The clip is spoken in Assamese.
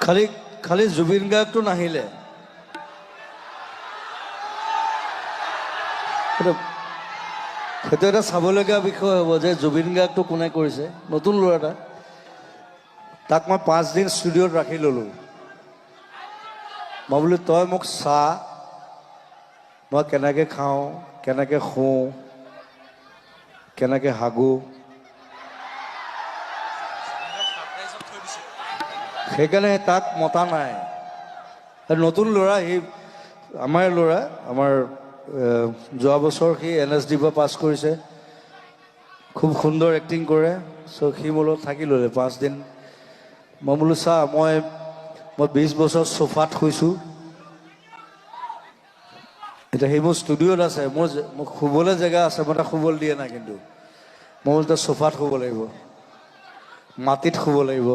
খালি খালি জুবিন গাৰ্গটো নাহিলে সেইটো এটা চাবলগীয়া বিষয় হ'ব যে জুবিন গাৰ্গটো কোনে কৰিছে নতুন ল'ৰা এটা তাক মই 5 দিন ষ্টুডিঅ'ত ৰাখি ল'লোঁ মই বোলো তই মোক চা মই কেনেকৈ খাওঁ কেনেকৈ শুওঁ কেনেকৈ হাগো সেইকাৰণে তাক মতা নাই নতুন ল'ৰা সি আমাৰ ল'ৰা আমাৰ যোৱা বছৰ সি NSD পৰা পাছ কৰিছে খুব সুন্দৰ এক্টিং কৰে চ' সি মোৰ লগত থাকি ল'লে 5 দিন মই বোলো চা মই 20 বছৰ চোফাত শুইছোঁ এতিয়া সেই মোৰ ষ্টুডিঅ'ত আছে মোৰ শুবলৈ জেগা আছে মই তাক শুবলৈ দিয়ে নাই কিন্তু মই বোলো তই চোফাত শুব লাগিব মাটিত শুব লাগিব